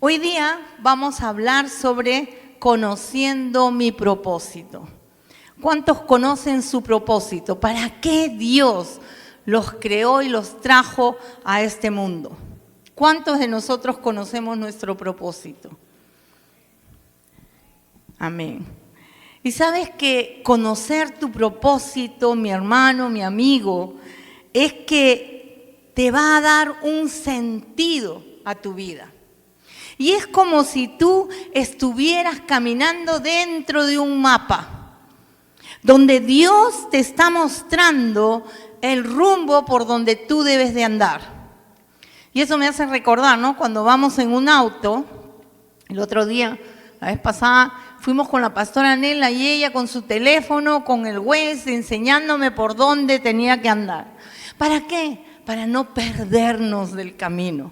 Hoy día vamos a hablar sobre conociendo mi propósito. ¿Cuántos conocen su propósito? ¿Para qué Dios los creó y los trajo a este mundo? ¿Cuántos de nosotros conocemos nuestro propósito? Amén. Y sabes que conocer tu propósito, mi hermano, mi amigo, es que te va a dar un sentido a tu vida. Y es como si tú estuvieras caminando dentro de un mapa, donde Dios te está mostrando el rumbo por donde tú debes de andar. Y eso me hace recordar, ¿no? Cuando vamos en un auto, el otro día, la vez pasada, fuimos con la pastora Nela y ella con su teléfono, con el Waze, enseñándome por dónde tenía que andar. ¿Para qué? Para no perdernos del camino.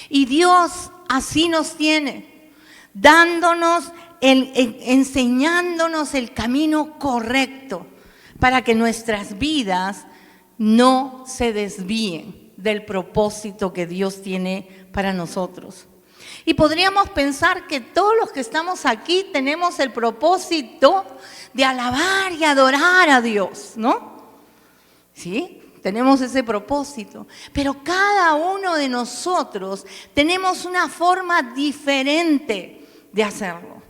Y Dios así nos tiene, dándonos, enseñándonos el camino correcto para que nuestras vidas no se desvíen del propósito que Dios tiene para nosotros. Y podríamos pensar que todos los que estamos aquí tenemos el propósito de alabar y adorar a Dios, ¿no? ¿Sí? Tenemos ese propósito, pero cada uno de nosotros tenemos una forma diferente de hacerlo,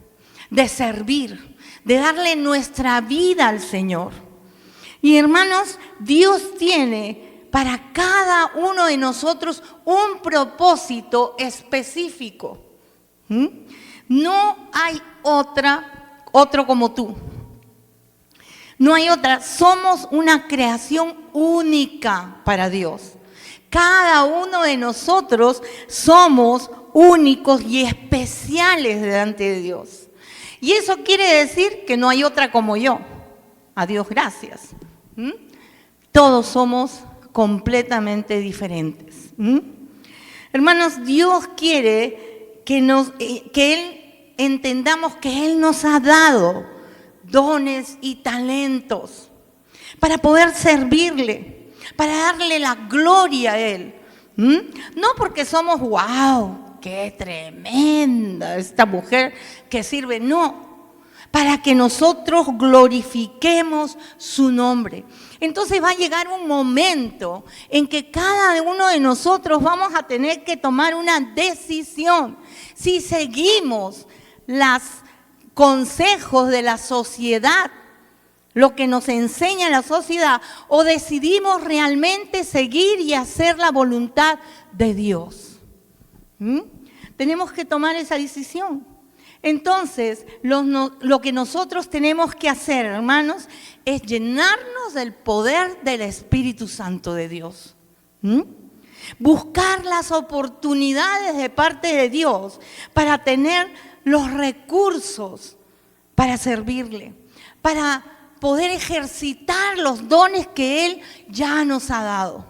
de servir, de darle nuestra vida al Señor. Y hermanos, Dios tiene para cada uno de nosotros un propósito específico. No hay otro como tú. No hay otra, somos una creación única para Dios. Cada uno de nosotros somos únicos y especiales delante de Dios. Y eso quiere decir que no hay otra como yo. A Dios gracias. Todos somos completamente diferentes. Hermanos, Dios quiere que Él entendamos que Él nos ha dado dones y talentos para poder servirle, para darle la gloria a Él. No porque somos, wow, qué tremenda esta mujer que sirve, no, para que nosotros glorifiquemos su nombre. Entonces va a llegar un momento en que cada uno de nosotros vamos a tener que tomar una decisión. Si seguimos los consejos de la sociedad, lo que nos enseña la sociedad, o decidimos realmente seguir y hacer la voluntad de Dios. Tenemos que tomar esa decisión. Entonces, lo que nosotros tenemos que hacer, hermanos, es llenarnos del poder del Espíritu Santo de Dios. Buscar las oportunidades de parte de Dios para tener los recursos para servirle, para poder ejercitar los dones que Él ya nos ha dado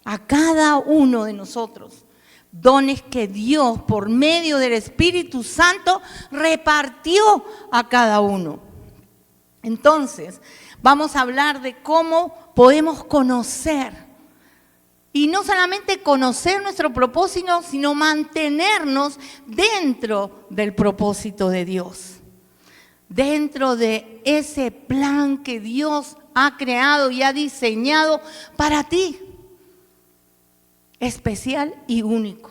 a cada uno de nosotros. Dones que Dios, por medio del Espíritu Santo, repartió a cada uno. Entonces, vamos a hablar de cómo podemos conocer. Y no solamente conocer nuestro propósito, sino mantenernos dentro del propósito de Dios. Dentro de ese plan que Dios ha creado y ha diseñado para ti. Especial y único.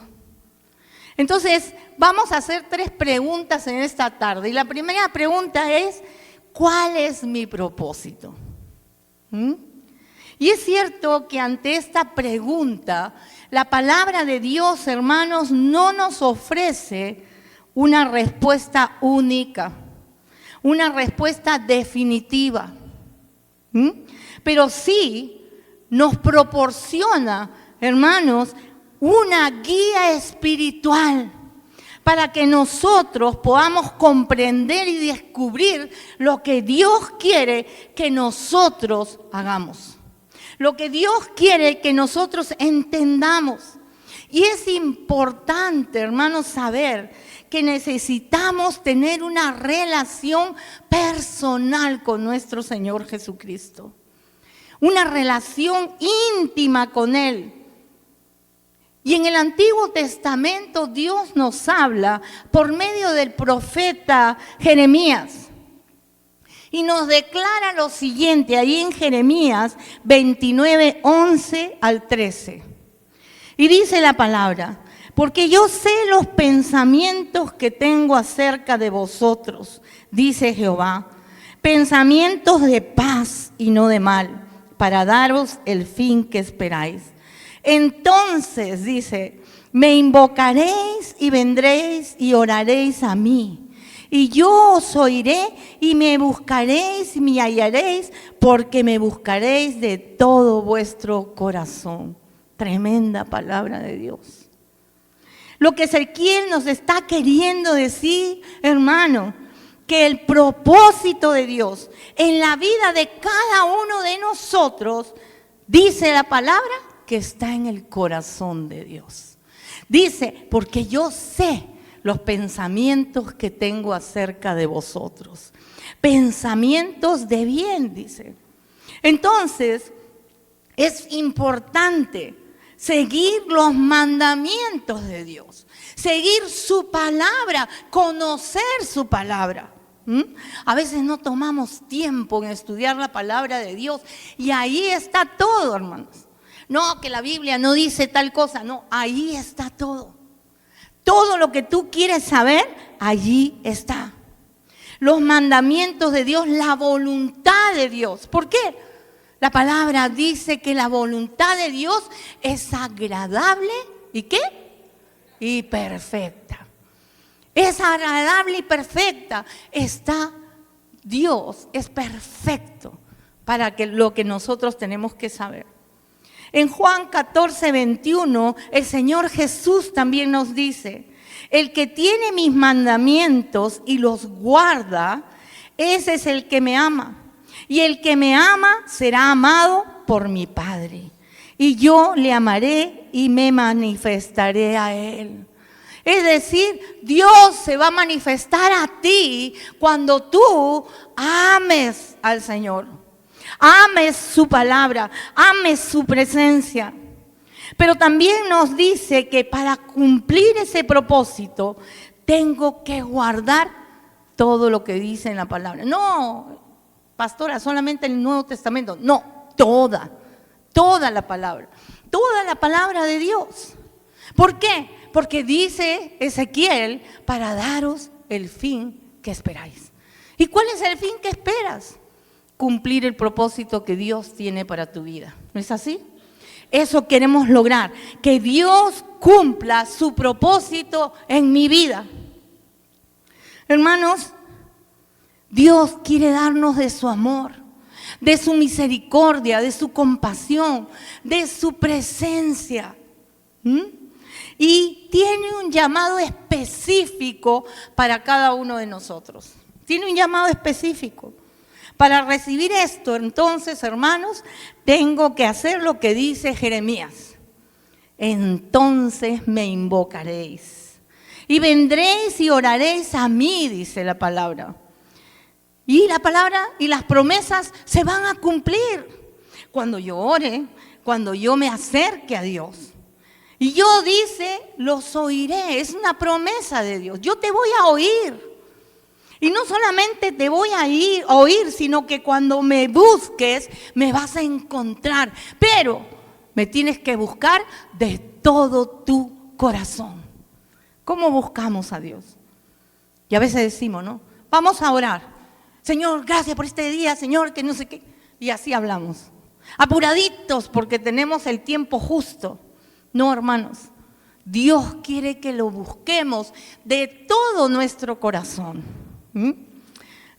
Entonces, vamos a hacer 3 preguntas en esta tarde. Y la primera pregunta es, ¿cuál es mi propósito? Y es cierto que ante esta pregunta, la palabra de Dios, hermanos, no nos ofrece una respuesta única, una respuesta definitiva, pero sí nos proporciona, hermanos, una guía espiritual para que nosotros podamos comprender y descubrir lo que Dios quiere que nosotros hagamos. Lo que Dios quiere que nosotros entendamos. Y es importante, hermanos, saber que necesitamos tener una relación personal con nuestro Señor Jesucristo. Una relación íntima con Él. Y en el Antiguo Testamento Dios nos habla por medio del profeta Jeremías. Y nos declara lo siguiente, ahí en Jeremías 29, 11 al 13. Y dice la palabra: porque yo sé los pensamientos que tengo acerca de vosotros, dice Jehová, pensamientos de paz y no de mal, para daros el fin que esperáis. Entonces, dice, me invocaréis y vendréis y oraréis a mí. Y yo os oiré y me buscaréis y me hallaréis, porque me buscaréis de todo vuestro corazón. Tremenda palabra de Dios. Lo que Ezequiel nos está queriendo decir, hermano, que el propósito de Dios en la vida de cada uno de nosotros, dice la palabra, que está en el corazón de Dios. Dice, porque yo sé los pensamientos que tengo acerca de vosotros. Pensamientos de bien, dice. Entonces, es importante seguir los mandamientos de Dios, seguir su palabra, conocer su palabra. A veces no tomamos tiempo en estudiar la palabra de Dios y ahí está todo, hermanos. No, que la Biblia no dice tal cosa, no, ahí está todo. Todo lo que tú quieres saber, allí está. Los mandamientos de Dios, la voluntad de Dios. ¿Por qué? La palabra dice que la voluntad de Dios es agradable, ¿y qué? Y perfecta. Es agradable y perfecta. Está Dios, es perfecto para que lo que nosotros tenemos que saber. En Juan 14, 21, el Señor Jesús también nos dice: el que tiene mis mandamientos y los guarda, ese es el que me ama. Y el que me ama será amado por mi Padre. Y yo le amaré y me manifestaré a él. Es decir, Dios se va a manifestar a ti cuando tú ames al Señor. Ames su palabra, ames su presencia. Pero también nos dice que para cumplir ese propósito tengo que guardar todo lo que dice en la palabra. No, pastora, solamente el Nuevo Testamento. No, toda la palabra de Dios. ¿Por qué? Porque dice Ezequiel, para daros el fin que esperáis. ¿Y cuál es el fin que esperas? Cumplir el propósito que Dios tiene para tu vida. ¿No es así? Eso queremos lograr, que Dios cumpla su propósito en mi vida. Hermanos, Dios quiere darnos de su amor, de su misericordia, de su compasión, de su presencia. Y tiene un llamado específico para cada uno de nosotros. Tiene un llamado específico. Para recibir esto, entonces, hermanos, tengo que hacer lo que dice Jeremías. Entonces me invocaréis y vendréis y oraréis a mí, dice la palabra. Y la palabra y las promesas se van a cumplir cuando yo ore, cuando yo me acerque a Dios. Y yo, dice, los oiré. Es una promesa de Dios. Yo te voy a oír. Y no solamente te voy a oír, sino que cuando me busques, me vas a encontrar. Pero me tienes que buscar de todo tu corazón. ¿Cómo buscamos a Dios? Y a veces decimos, ¿no? Vamos a orar. Señor, gracias por este día, Señor, que no sé qué. Y así hablamos. Apuraditos porque tenemos el tiempo justo. No, hermanos. Dios quiere que lo busquemos de todo nuestro corazón.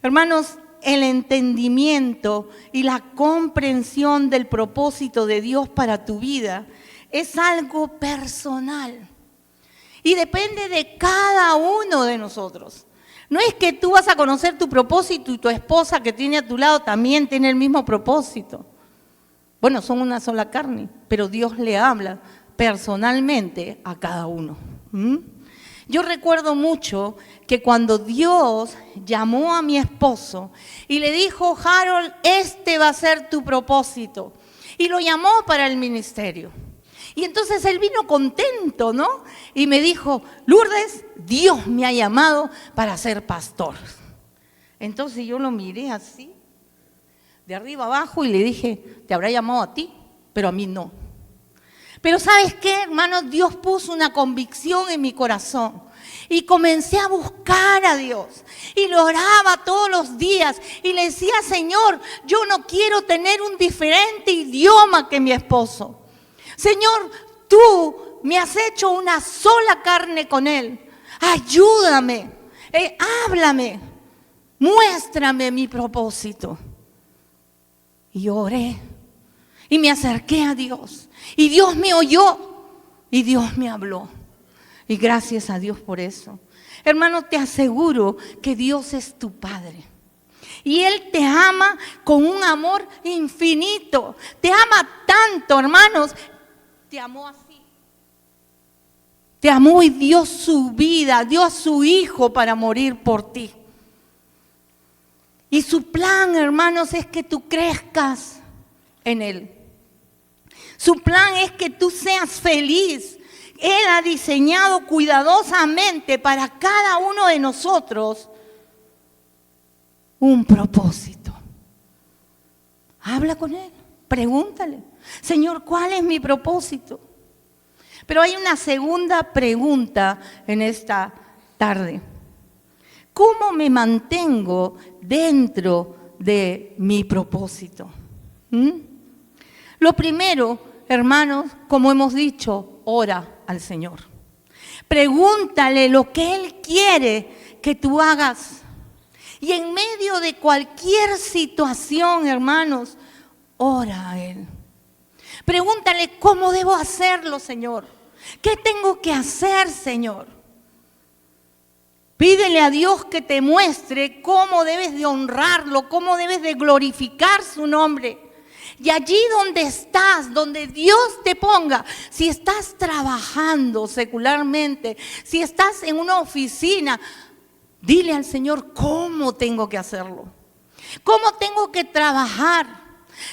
Hermanos, el entendimiento y la comprensión del propósito de Dios para tu vida es algo personal y depende de cada uno de nosotros. No es que tú vas a conocer tu propósito y tu esposa que tiene a tu lado también tiene el mismo propósito. Bueno, son una sola carne, pero Dios le habla personalmente a cada uno. Yo recuerdo mucho que cuando Dios llamó a mi esposo y le dijo, Harold, este va a ser tu propósito. Y lo llamó para el ministerio. Y entonces él vino contento, ¿no? Y me dijo, Lourdes, Dios me ha llamado para ser pastor. Entonces yo lo miré así, de arriba abajo, y le dije, te habrá llamado a ti, pero a mí no. Pero ¿sabes qué, hermanos? Dios puso una convicción en mi corazón. Y comencé a buscar a Dios. Y lo oraba todos los días. Y le decía, Señor, yo no quiero tener un diferente idioma que mi esposo. Señor, tú me has hecho una sola carne con él. Ayúdame, háblame, muéstrame mi propósito. Y yo oré y me acerqué a Dios. Y Dios me oyó y Dios me habló. Y gracias a Dios por eso. Hermano, te aseguro que Dios es tu Padre. Y Él te ama con un amor infinito. Te ama tanto, hermanos. Te amó así. Te amó y dio su vida, dio a su Hijo para morir por ti. Y su plan, hermanos, es que tú crezcas en Él. Su plan es que tú seas feliz. Él ha diseñado cuidadosamente para cada uno de nosotros un propósito. Habla con Él, pregúntale, Señor, ¿cuál es mi propósito? Pero hay una segunda pregunta en esta tarde. ¿Cómo me mantengo dentro de mi propósito? Lo primero, hermanos, como hemos dicho, ora al Señor. Pregúntale lo que Él quiere que tú hagas. Y en medio de cualquier situación, hermanos, ora a Él. Pregúntale, ¿cómo debo hacerlo, Señor? ¿Qué tengo que hacer, Señor? Pídele a Dios que te muestre cómo debes de honrarlo, cómo debes de glorificar su nombre. Y allí donde estás, donde Dios te ponga, si estás trabajando secularmente, si estás en una oficina, dile al Señor cómo tengo que hacerlo, cómo tengo que trabajar.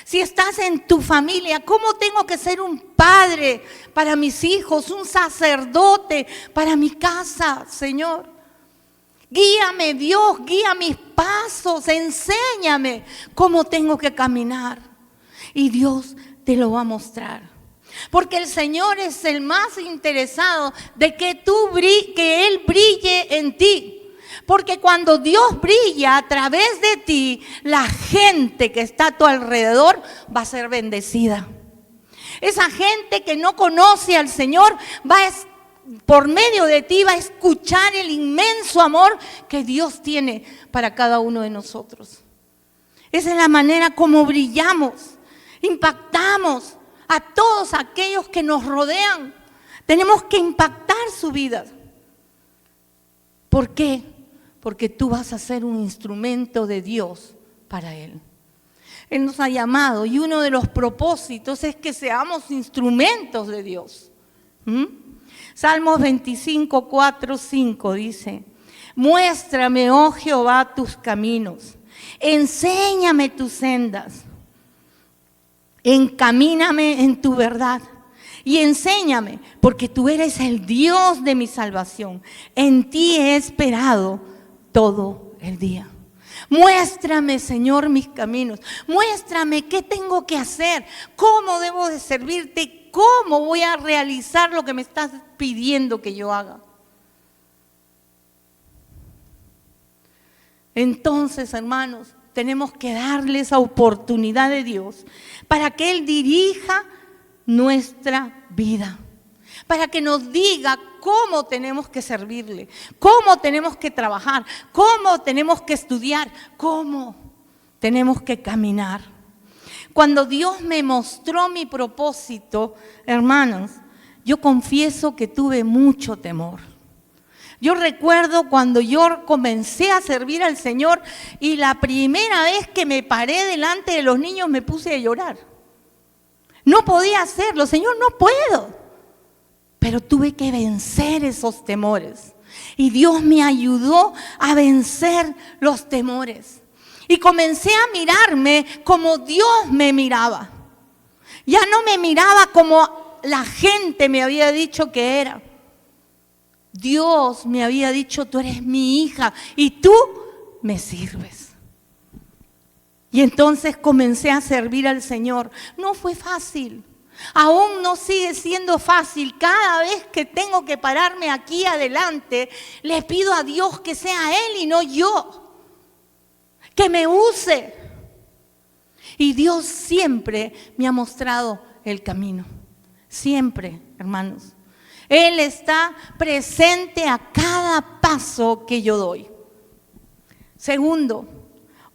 Si estás en tu familia, ¿cómo tengo que ser un padre para mis hijos, un sacerdote para mi casa, Señor? Guíame, Dios, guía mis pasos, enséñame cómo tengo que caminar. Y Dios te lo va a mostrar. Porque el Señor es el más interesado de que Él brille en ti. Porque cuando Dios brilla a través de ti, la gente que está a tu alrededor va a ser bendecida. Esa gente que no conoce al Señor por medio de ti va a escuchar el inmenso amor que Dios tiene para cada uno de nosotros. Esa es la manera como brillamos, impactamos a todos aquellos que nos rodean. Tenemos que impactar su vida. ¿Por qué? Porque tú vas a ser un instrumento de Dios para Él. Él nos ha llamado y uno de los propósitos es que seamos instrumentos de Dios. Salmos 25, 4, 5 dice, muéstrame, oh Jehová, tus caminos, enséñame tus sendas, encamíname en tu verdad y enséñame, porque tú eres el Dios de mi salvación. En ti he esperado todo el día. Muéstrame, Señor, mis caminos. Muéstrame qué tengo que hacer, cómo debo de servirte, cómo voy a realizar lo que me estás pidiendo que yo haga. Entonces, hermanos, tenemos que darle esa oportunidad de Dios para que Él dirija nuestra vida, para que nos diga cómo tenemos que servirle, cómo tenemos que trabajar, cómo tenemos que estudiar, cómo tenemos que caminar. Cuando Dios me mostró mi propósito, hermanos, yo confieso que tuve mucho temor. Yo recuerdo cuando yo comencé a servir al Señor y la primera vez que me paré delante de los niños me puse a llorar. No podía hacerlo, Señor, no puedo. Pero tuve que vencer esos temores. Y Dios me ayudó a vencer los temores. Y comencé a mirarme como Dios me miraba. Ya no me miraba como la gente me había dicho que era. Dios me había dicho, tú eres mi hija y tú me sirves. Y entonces comencé a servir al Señor. No fue fácil. Aún no sigue siendo fácil. Cada vez que tengo que pararme aquí adelante, le pido a Dios que sea Él y no yo. Que me use. Y Dios siempre me ha mostrado el camino. Siempre, hermanos. Él está presente a cada paso que yo doy. Segundo,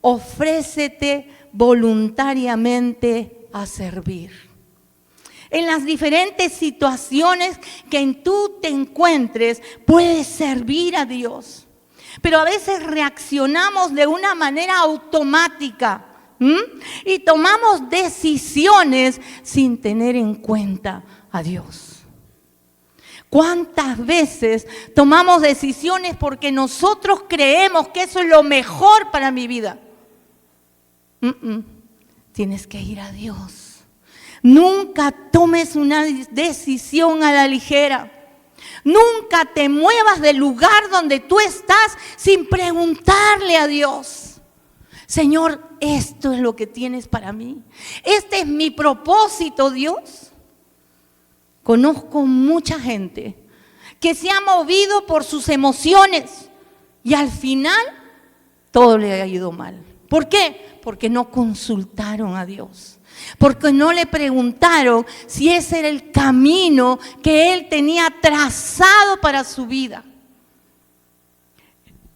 ofrécete voluntariamente a servir. En las diferentes situaciones que tú te encuentres, puedes servir a Dios. Pero a veces reaccionamos de una manera automática y tomamos decisiones sin tener en cuenta a Dios. ¿Cuántas veces tomamos decisiones porque nosotros creemos que eso es lo mejor para mi vida? Tienes que ir a Dios. Nunca tomes una decisión a la ligera. Nunca te muevas del lugar donde tú estás sin preguntarle a Dios. Señor, esto es lo que tienes para mí. Este es mi propósito, Dios. Conozco mucha gente que se ha movido por sus emociones y al final todo le ha ido mal. ¿Por qué? Porque no consultaron a Dios. Porque no le preguntaron si ese era el camino que Él tenía trazado para su vida.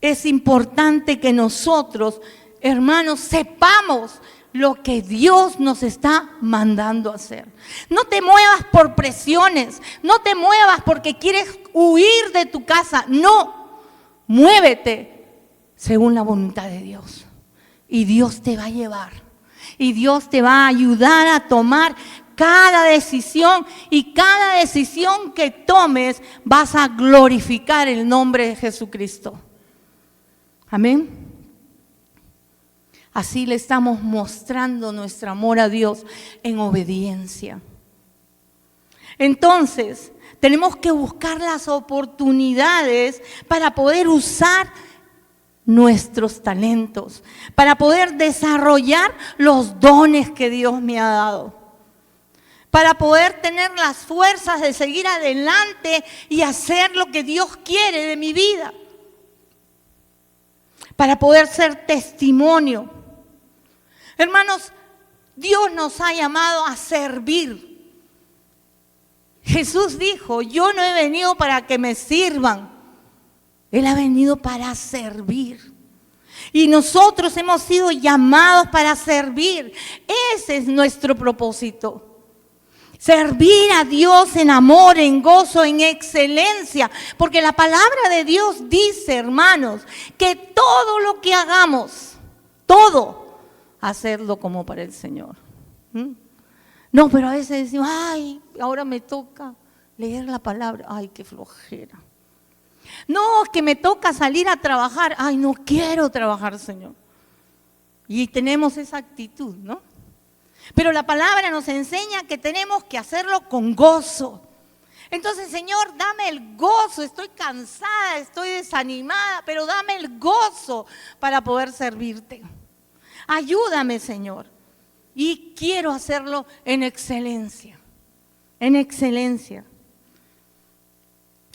Es importante que nosotros, hermanos, sepamos lo que Dios nos está mandando a hacer. No te muevas por presiones, no te muevas porque quieres huir de tu casa. No, muévete según la voluntad de Dios. Y Dios te va a llevar. Y Dios te va a ayudar a tomar cada decisión. Y cada decisión que tomes vas a glorificar el nombre de Jesucristo. Amén. Así le estamos mostrando nuestro amor a Dios en obediencia. Entonces, tenemos que buscar las oportunidades para poder usar nuestros talentos, para poder desarrollar los dones que Dios me ha dado, para poder tener las fuerzas de seguir adelante y hacer lo que Dios quiere de mi vida, para poder ser testimonio. Hermanos, Dios nos ha llamado a servir. Jesús dijo, yo no he venido para que me sirvan. Él ha venido para servir. Y nosotros hemos sido llamados para servir. Ese es nuestro propósito. Servir a Dios en amor, en gozo, en excelencia. Porque la palabra de Dios dice, hermanos, que todo lo que hagamos, todo, hacerlo como para el Señor. No, pero a veces decimos, ay, ahora me toca leer la palabra. Ay, qué flojera. No, que me toca salir a trabajar. Ay, no quiero trabajar, Señor. Y tenemos esa actitud, ¿no? Pero la palabra nos enseña que tenemos que hacerlo con gozo. Entonces, Señor, dame el gozo. Estoy cansada, estoy desanimada, pero dame el gozo para poder servirte. Ayúdame, Señor. Y quiero hacerlo en excelencia. En excelencia.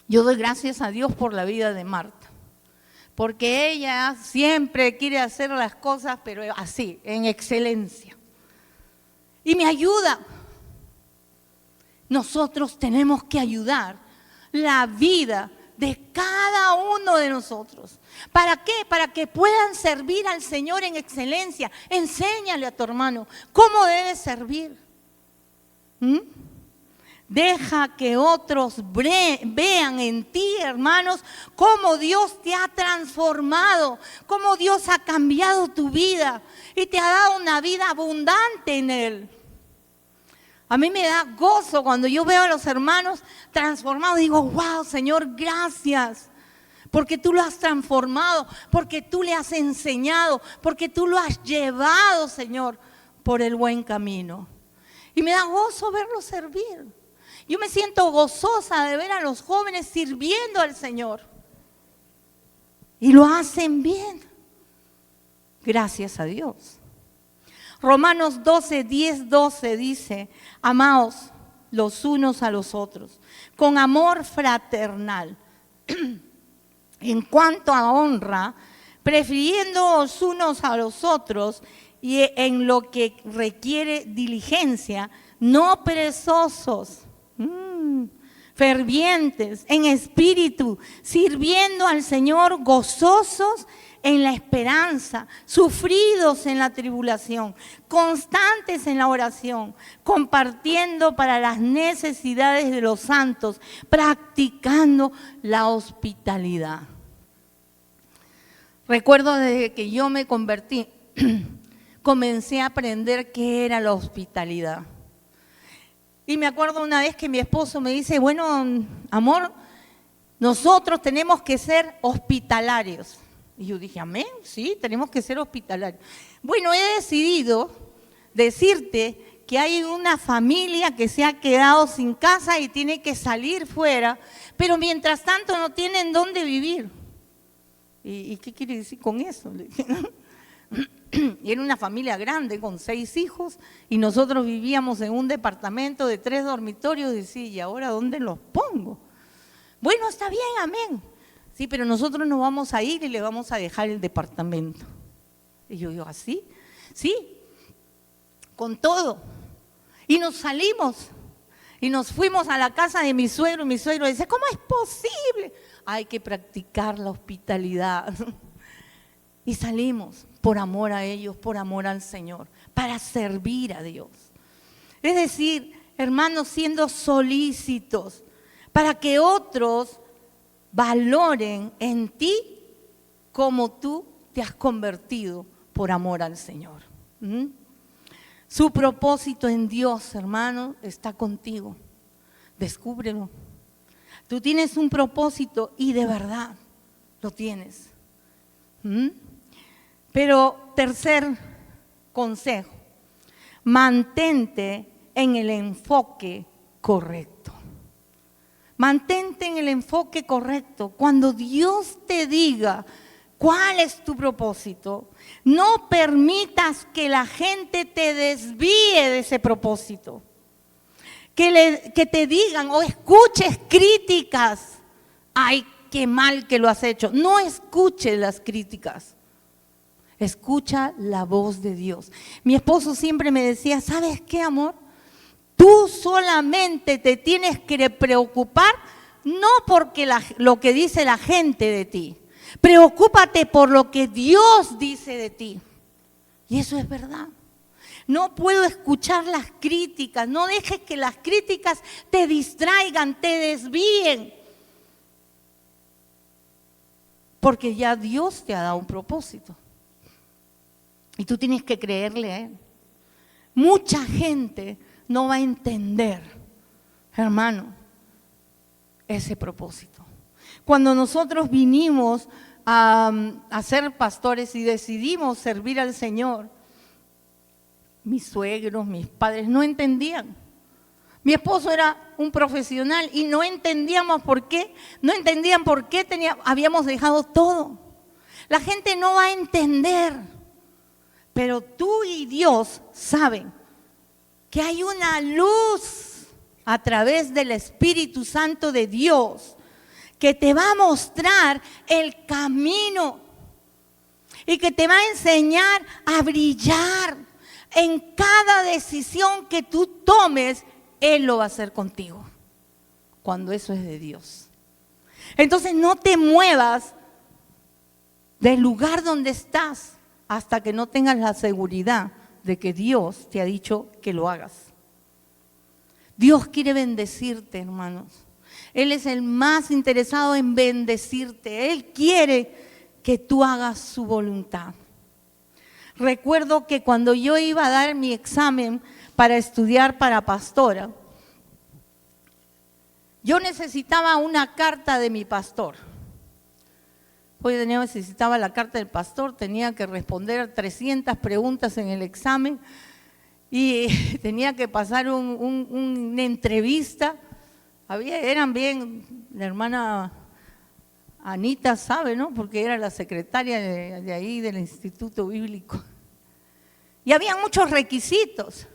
Yo doy gracias a Dios por la vida de Marta, porque ella siempre quiere hacer las cosas, pero así, en excelencia. Y me ayuda. Nosotros tenemos que ayudar la vida de cada uno de nosotros. ¿Para qué? Para que puedan servir al Señor en excelencia. Enséñale a tu hermano cómo debe servir. Deja que otros vean en ti, hermanos, cómo Dios te ha transformado, cómo Dios ha cambiado tu vida y te ha dado una vida abundante en Él. A mí me da gozo cuando yo veo a los hermanos transformados. Digo, wow, Señor, gracias. Porque tú lo has transformado, porque tú le has enseñado, porque tú lo has llevado, Señor, por el buen camino. Y me da gozo verlo servir. Yo me siento gozosa de ver a los jóvenes sirviendo al Señor. Y lo hacen bien. Gracias a Dios. Romanos 12, 10, 12 dice, amaos los unos a los otros, con amor fraternal. En cuanto a honra, prefiriéndoos unos a los otros y en lo que requiere diligencia, no perezosos, fervientes en espíritu, sirviendo al Señor, gozosos en la esperanza, sufridos en la tribulación, constantes en la oración, compartiendo para las necesidades de los santos, practicando la hospitalidad. Recuerdo desde que yo me convertí, comencé a aprender qué era la hospitalidad. Y me acuerdo una vez que mi esposo me dice, bueno, amor, nosotros tenemos que ser hospitalarios. Y yo dije, amén, sí, tenemos que ser hospitalarios. Bueno, he decidido decirte que hay una familia que se ha quedado sin casa y tiene que salir fuera, pero mientras tanto no tienen dónde vivir. ¿Y qué quiere decir con eso? Y era una familia grande con 6 hijos y nosotros vivíamos en un departamento de 3 dormitorios. Y decía, ¿y ahora dónde los pongo? Bueno, está bien, amén. Sí, pero nosotros nos vamos a ir y le vamos a dejar el departamento. Y yo digo, ¿así? Sí, con todo. Y nos salimos y nos fuimos a la casa de mi suegro. Y mi suegro dice, ¿cómo es posible? Hay que practicar la hospitalidad. Y salimos por amor a ellos, por amor al Señor, para servir a Dios. Es decir, hermanos, siendo solícitos para que otros valoren en ti como tú te has convertido por amor al Señor. Su propósito en Dios, hermano, está contigo. Descúbrelo. Tú tienes un propósito y de verdad lo tienes. Pero tercer consejo, mantente en el enfoque correcto. Mantente en el enfoque correcto. Cuando Dios te diga cuál es tu propósito, no permitas que la gente te desvíe de ese propósito. Que te digan o escuches críticas. Ay, qué mal que lo has hecho. No escuches las críticas. Escucha la voz de Dios. Mi esposo siempre me decía, ¿sabes qué, amor? Tú solamente te tienes que preocupar, no porque lo que dice la gente de ti. Preocúpate por lo que Dios dice de ti. Y eso es verdad. No puedo escuchar las críticas. No dejes que las críticas te distraigan, te desvíen. Porque ya Dios te ha dado un propósito. Y tú tienes que creerle a Él. Mucha gente no va a entender, hermano, ese propósito. Cuando nosotros vinimos a ser pastores y decidimos servir al Señor, mis suegros, mis padres no entendían. Mi esposo era un profesional y no entendíamos por qué. No entendían por qué habíamos dejado todo. La gente no va a entender. Pero tú y Dios saben que hay una luz a través del Espíritu Santo de Dios que te va a mostrar el camino y que te va a enseñar a brillar. En cada decisión que tú tomes, Él lo va a hacer contigo, cuando eso es de Dios. Entonces no te muevas del lugar donde estás hasta que no tengas la seguridad de que Dios te ha dicho que lo hagas. Dios quiere bendecirte, hermanos. Él es el más interesado en bendecirte. Él quiere que tú hagas su voluntad. Recuerdo que cuando yo iba a dar mi examen para estudiar para pastora, yo necesitaba una carta de mi pastor. Hoy necesitaba la carta del pastor, tenía que responder 300 preguntas en el examen y tenía que pasar una entrevista Eran bien, la hermana Anita sabe, ¿no? Porque era la secretaria de ahí del Instituto Bíblico. Y había muchos requisitos.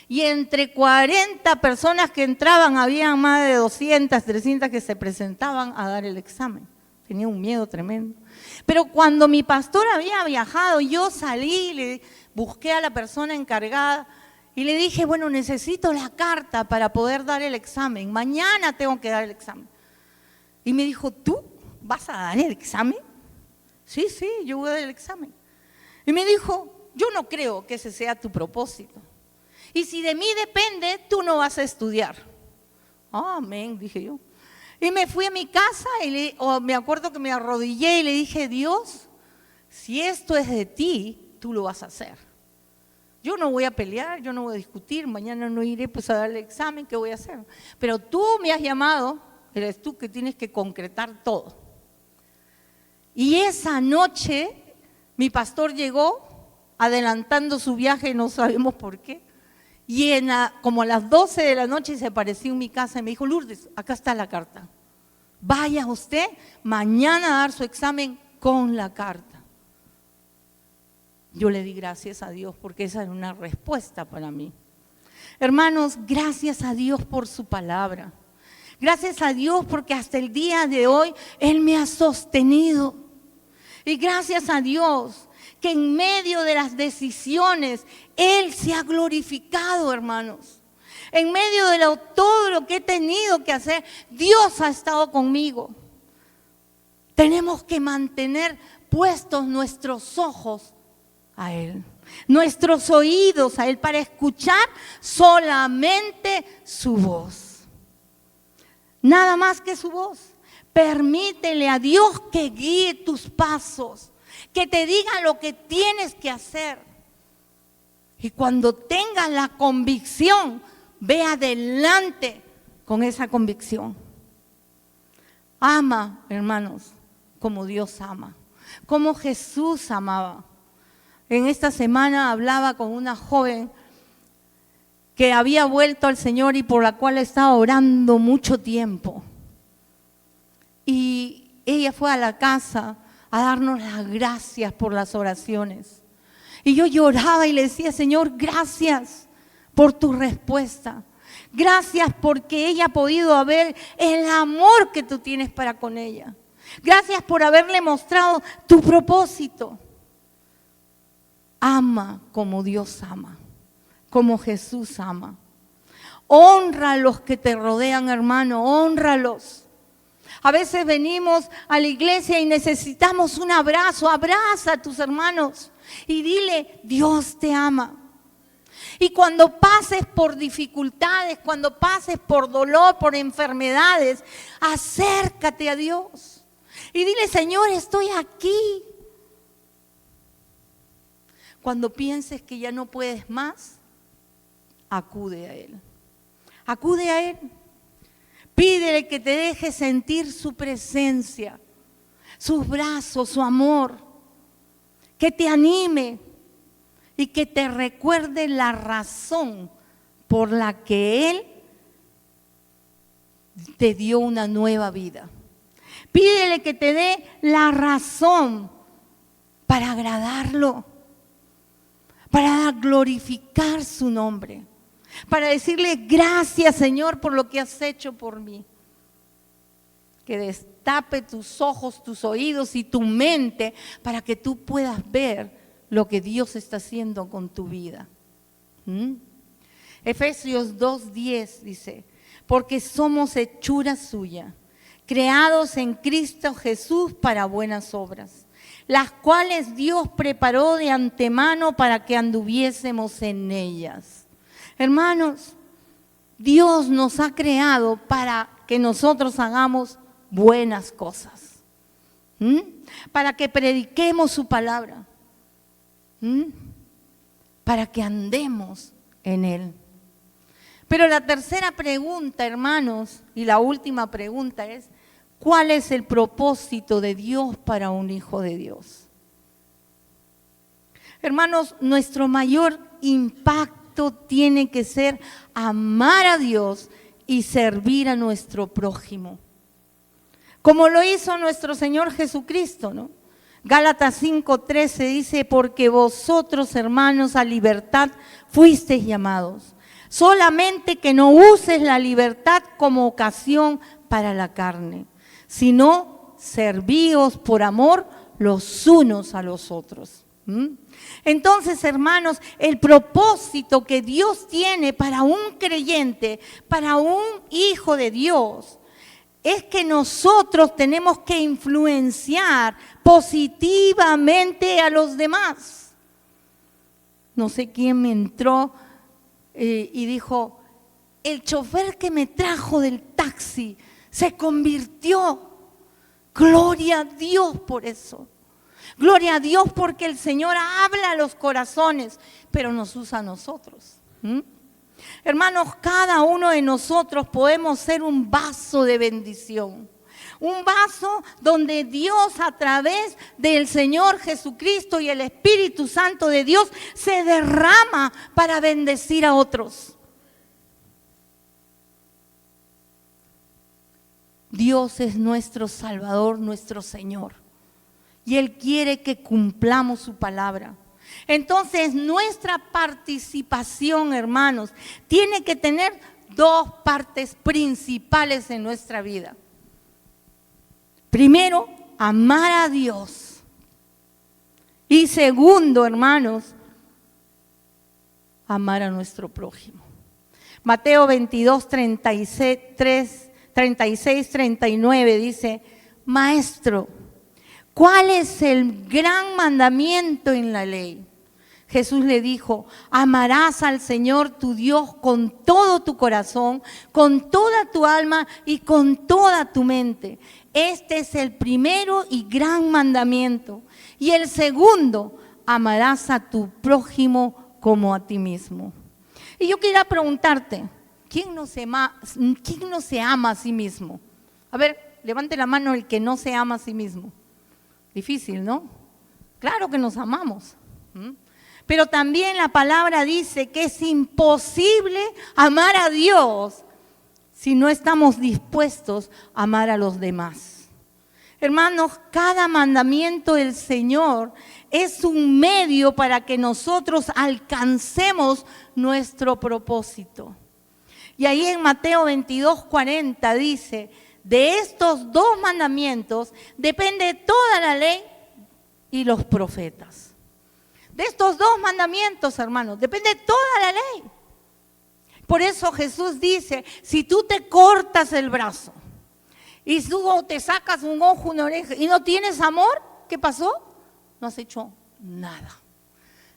Y entre 40 personas que entraban, había más de 200, 300 que se presentaban a dar el examen. Tenía un miedo tremendo. Pero cuando mi pastor había viajado, yo salí, le busqué a la persona encargada y le dije, bueno, necesito la carta para poder dar el examen. Mañana tengo que dar el examen. Y me dijo, ¿tú vas a dar el examen? Sí, yo voy a dar el examen. Y me dijo, yo no creo que ese sea tu propósito. Y si de mí depende, tú no vas a estudiar. Amén, dije yo. Y me fui a mi casa y me acuerdo que me arrodillé y le dije, Dios, si esto es de ti, tú lo vas a hacer. Yo no voy a pelear, yo no voy a discutir, mañana no iré pues a darle examen, ¿qué voy a hacer? Pero tú me has llamado, eres tú que tienes que concretar todo. Y esa noche mi pastor llegó adelantando su viaje, no sabemos por qué. Y como a las 12 de la noche se apareció en mi casa y me dijo, Lourdes, acá está la carta. Vaya usted mañana a dar su examen con la carta. Yo le di gracias a Dios porque esa era una respuesta para mí. Hermanos, gracias a Dios por su palabra. Gracias a Dios porque hasta el día de hoy Él me ha sostenido. Y gracias a Dios que en medio de las decisiones Él se ha glorificado, hermanos. En medio de todo lo que he tenido que hacer, Dios ha estado conmigo. Tenemos que mantener puestos nuestros ojos a Él, nuestros oídos a Él para escuchar solamente su voz. Nada más que su voz. Permítele a Dios que guíe tus pasos, que te diga lo que tienes que hacer. Y cuando tengas la convicción, ve adelante con esa convicción. Ama, hermanos, como Dios ama, como Jesús amaba. En esta semana hablaba con una joven que había vuelto al Señor y por la cual estaba orando mucho tiempo. Y ella fue a la casa a darnos las gracias por las oraciones. Y yo lloraba y le decía, Señor, gracias por tu respuesta. Gracias porque ella ha podido ver el amor que tú tienes para con ella. Gracias por haberle mostrado tu propósito. Ama como Dios ama, como Jesús ama. Honra a los que te rodean, hermano, hónralos. A veces venimos a la iglesia y necesitamos un abrazo. Abraza a tus hermanos y dile, Dios te ama. Y cuando pases por dificultades, cuando pases por dolor, por enfermedades, acércate a Dios. Y dile, Señor, estoy aquí. Cuando pienses que ya no puedes más, acude a Él. Acude a Él. Pídele que te deje sentir su presencia, sus brazos, su amor. Que te anime y que te recuerde la razón por la que Él te dio una nueva vida. Pídele que te dé la razón para agradarlo, para glorificar su nombre, para decirle gracias, Señor, por lo que has hecho por mí. Que destape tus ojos, tus oídos y tu mente para que tú puedas ver lo que Dios está haciendo con tu vida. Efesios 2:10 dice, porque somos hechura suya, creados en Cristo Jesús para buenas obras, las cuales Dios preparó de antemano para que anduviésemos en ellas. Hermanos, Dios nos ha creado para que nosotros hagamos buenas cosas, para que prediquemos su palabra, para que andemos en Él. Pero la tercera pregunta, hermanos, y la última pregunta es, ¿cuál es el propósito de Dios para un hijo de Dios? Hermanos, nuestro mayor impacto tiene que ser amar a Dios y servir a nuestro prójimo. Como lo hizo nuestro Señor Jesucristo, ¿no? Gálatas 5:13 dice, porque vosotros, hermanos, a libertad fuisteis llamados. Solamente que no uses la libertad como ocasión para la carne, sino servíos por amor los unos a los otros. Entonces, hermanos, el propósito que Dios tiene para un creyente, para un hijo de Dios, es que nosotros tenemos que influenciar positivamente a los demás. No sé quién me entró y dijo, el chofer que me trajo del taxi se convirtió. Gloria a Dios por eso. Gloria a Dios porque el Señor habla a los corazones, pero nos usa a nosotros. Hermanos, cada uno de nosotros podemos ser un vaso de bendición. Un vaso donde Dios a través del Señor Jesucristo y el Espíritu Santo de Dios se derrama para bendecir a otros. Dios es nuestro Salvador, nuestro Señor. Y Él quiere que cumplamos su palabra. Entonces, nuestra participación, hermanos, tiene que tener dos partes principales en nuestra vida. Primero, amar a Dios. Y segundo, hermanos, amar a nuestro prójimo. Mateo 22, 36, 39 dice, Maestro, ¿cuál es el gran mandamiento en la ley? Jesús le dijo, amarás al Señor tu Dios con todo tu corazón, con toda tu alma y con toda tu mente. Este es el primero y gran mandamiento. Y el segundo, amarás a tu prójimo como a ti mismo. Y yo quería preguntarte, ¿quién no se ama a sí mismo? A ver, levante la mano el que no se ama a sí mismo. Difícil, ¿no? Claro que nos amamos. Pero también la palabra dice que es imposible amar a Dios si no estamos dispuestos a amar a los demás. Hermanos, cada mandamiento del Señor es un medio para que nosotros alcancemos nuestro propósito. Y ahí en Mateo 22:40 dice, de estos dos mandamientos depende toda la ley y los profetas. De estos dos mandamientos, hermanos, depende toda la ley. Por eso Jesús dice, si tú te cortas el brazo y tú te sacas un ojo, una oreja y no tienes amor, ¿qué pasó? No has hecho nada.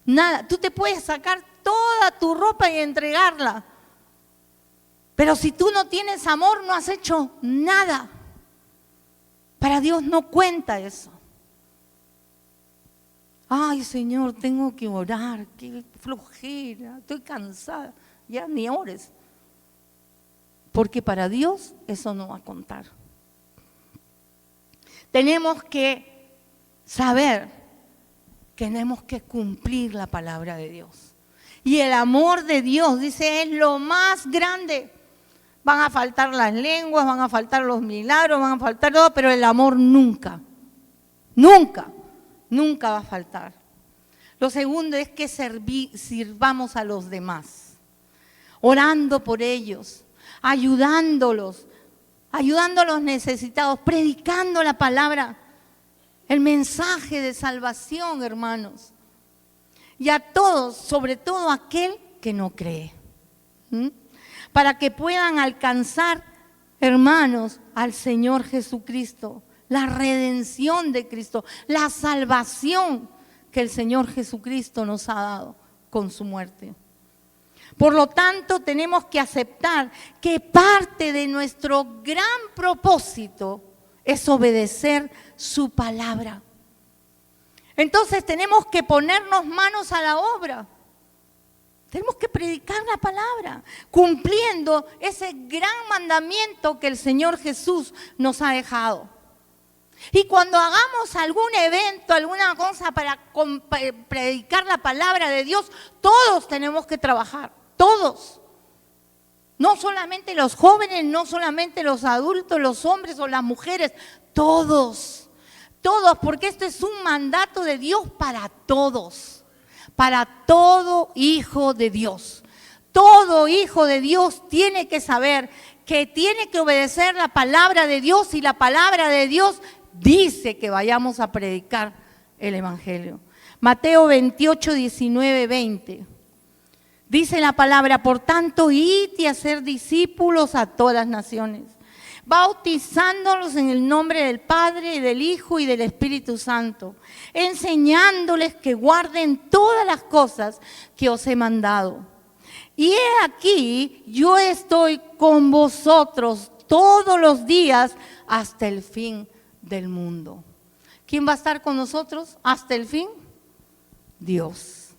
Nada. Tú te puedes sacar toda tu ropa y entregarla. Pero si tú no tienes amor, no has hecho nada. Para Dios no cuenta eso. Ay, Señor, tengo que orar, qué flojera, estoy cansada. Ya ni ores. Porque para Dios eso no va a contar. Tenemos que saber que tenemos que cumplir la palabra de Dios. Y el amor de Dios, dice, es lo más grande. Van a faltar las lenguas, van a faltar los milagros, van a faltar todo, pero el amor nunca, nunca va a faltar. Lo segundo es que sirvamos a los demás, orando por ellos, ayudándolos a los necesitados, predicando la palabra, el mensaje de salvación, hermanos. Y a todos, sobre todo a aquel que no cree. Para que puedan alcanzar, hermanos, al Señor Jesucristo, la redención de Cristo, la salvación que el Señor Jesucristo nos ha dado con su muerte. Por lo tanto, tenemos que aceptar que parte de nuestro gran propósito es obedecer su palabra. Entonces tenemos que ponernos manos a la obra. Tenemos que predicar la palabra, cumpliendo ese gran mandamiento que el Señor Jesús nos ha dejado. Y cuando hagamos algún evento, alguna cosa para predicar la palabra de Dios, todos tenemos que trabajar, todos. No solamente los jóvenes, no solamente los adultos, los hombres o las mujeres, todos, todos, porque esto es un mandato de Dios para todos, para todo hijo de Dios. Todo hijo de Dios tiene que saber que tiene que obedecer la palabra de Dios, y la palabra de Dios dice que vayamos a predicar el Evangelio. Mateo 28, 19, 20. Dice la palabra: por tanto, id y hacer discípulos a todas las naciones, bautizándolos en el nombre del Padre, y del Hijo y del Espíritu Santo, enseñándoles que guarden todas las cosas que os he mandado. Y he aquí, yo estoy con vosotros todos los días hasta el fin del mundo. ¿Quién va a estar con nosotros hasta el fin? Dios.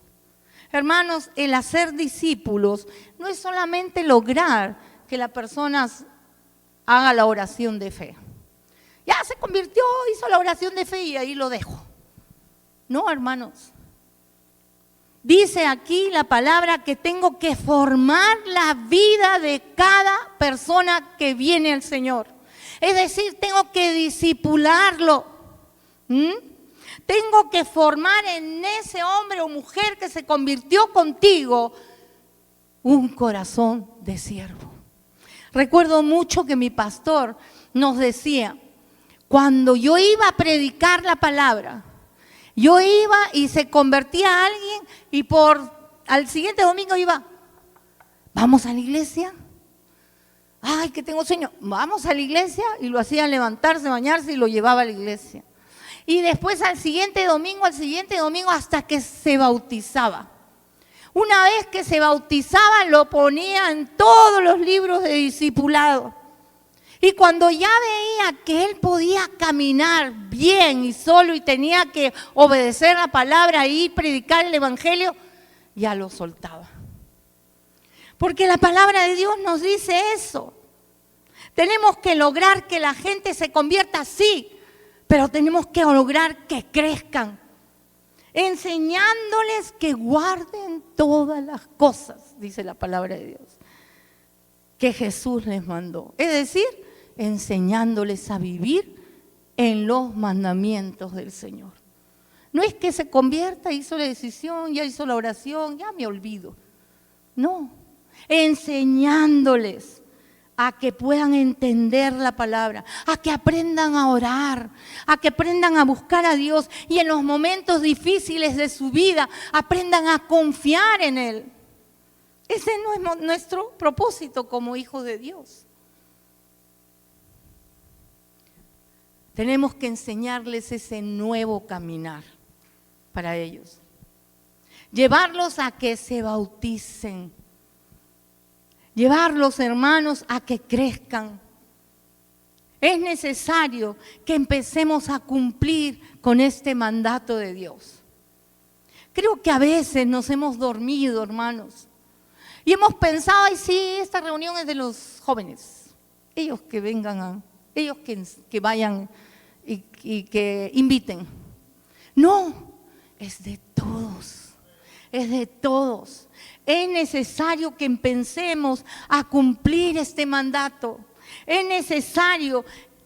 Hermanos, el hacer discípulos no es solamente lograr que la persona haga la oración de fe. Ya se convirtió, hizo la oración de fe y ahí lo dejo. No, hermanos. Dice aquí la palabra que tengo que formar la vida de cada persona que viene al Señor. Es decir, tengo que discipularlo. Tengo que formar en ese hombre o mujer que se convirtió contigo un corazón de siervo. Recuerdo mucho que mi pastor nos decía, cuando yo iba a predicar la palabra, yo iba y se convertía a alguien y al siguiente domingo iba, ¿vamos a la iglesia? Ay, que tengo sueño, vamos a la iglesia, y lo hacían levantarse, bañarse y lo llevaba a la iglesia. Y después al siguiente domingo, hasta que se bautizaba. Una vez que se bautizaba, lo ponía en todos los libros de discipulado. Y cuando ya veía que él podía caminar bien y solo y tenía que obedecer la palabra y predicar el Evangelio, ya lo soltaba. Porque la palabra de Dios nos dice eso. Tenemos que lograr que la gente se convierta, sí, pero tenemos que lograr que crezcan, enseñándoles que guarden todas las cosas, dice la palabra de Dios, que Jesús les mandó. Es decir, enseñándoles a vivir en los mandamientos del Señor. No es que se convierta, hizo la decisión, ya hizo la oración, ya me olvido. No, enseñándoles a que puedan entender la palabra, a que aprendan a orar, a que aprendan a buscar a Dios y en los momentos difíciles de su vida aprendan a confiar en Él. Ese no es nuestro propósito como hijos de Dios. Tenemos que enseñarles ese nuevo caminar para ellos. Llevarlos a que se bauticen. Llevarlos, hermanos, a que crezcan. Es necesario que empecemos a cumplir con este mandato de Dios. Creo que a veces nos hemos dormido, hermanos, y hemos pensado, ay sí, esta reunión es de los jóvenes. Ellos que vengan, ellos que vayan y que inviten. No, es de todos, es de todos. Es necesario que empecemos a cumplir este mandato. Es necesario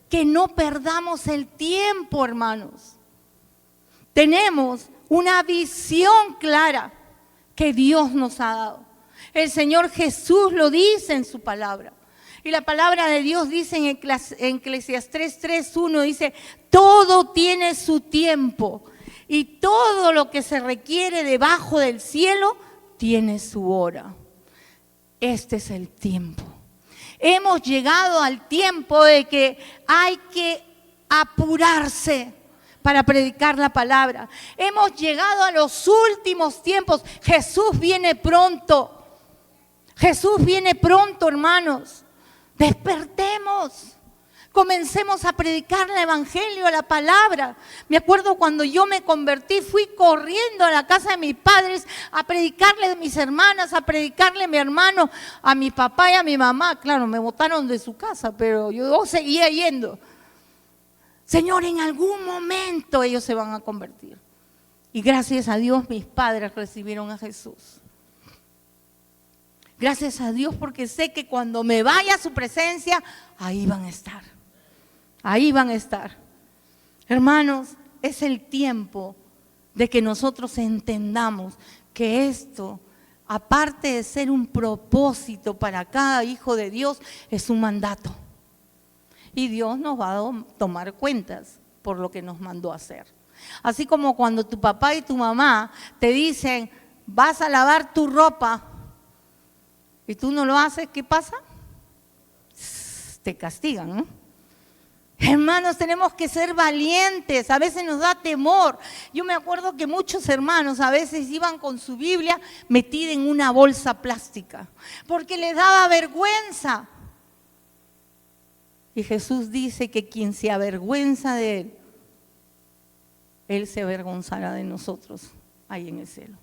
que no perdamos el tiempo, hermanos. Tenemos una visión clara que Dios nos ha dado. El Señor Jesús lo dice en su palabra. Y la palabra de Dios dice en Eclesiastés 3:1, dice, todo tiene su tiempo y todo lo que se requiere debajo del cielo tiene su hora. Este es el tiempo. Hemos llegado al tiempo de que hay que apurarse para predicar la palabra. Hemos llegado a los últimos tiempos. Jesús viene pronto. Jesús viene pronto, hermanos. Despertemos. Comencemos a predicar el Evangelio, la palabra. Me acuerdo cuando yo me convertí, fui corriendo a la casa de mis padres a predicarle a mis hermanas, a predicarle a mi hermano, a mi papá y a mi mamá. Claro, me botaron de su casa, pero yo seguía yendo. Señor, en algún momento ellos se van a convertir. Y gracias a Dios mis padres recibieron a Jesús. Gracias a Dios porque sé que cuando me vaya a su presencia, ahí van a estar. Ahí van a estar. Hermanos, es el tiempo de que nosotros entendamos que esto, aparte de ser un propósito para cada hijo de Dios, es un mandato. Y Dios nos va a tomar cuentas por lo que nos mandó a hacer. Así como cuando tu papá y tu mamá te dicen, vas a lavar tu ropa, y tú no lo haces, ¿qué pasa? Te castigan, ¿no? Hermanos, tenemos que ser valientes, a veces nos da temor. Yo me acuerdo que muchos hermanos a veces iban con su Biblia metida en una bolsa plástica, porque les daba vergüenza. Y Jesús dice que quien se avergüenza de Él se avergonzará de nosotros ahí en el cielo.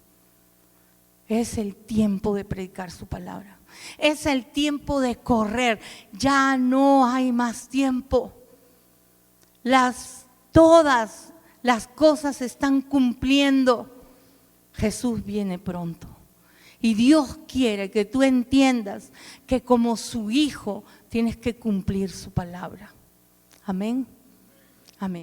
Es el tiempo de predicar su palabra. Es el tiempo de correr. Ya no hay más tiempo. Todas las cosas se están cumpliendo. Jesús viene pronto. Y Dios quiere que tú entiendas que como su hijo tienes que cumplir su palabra. Amén. Amén.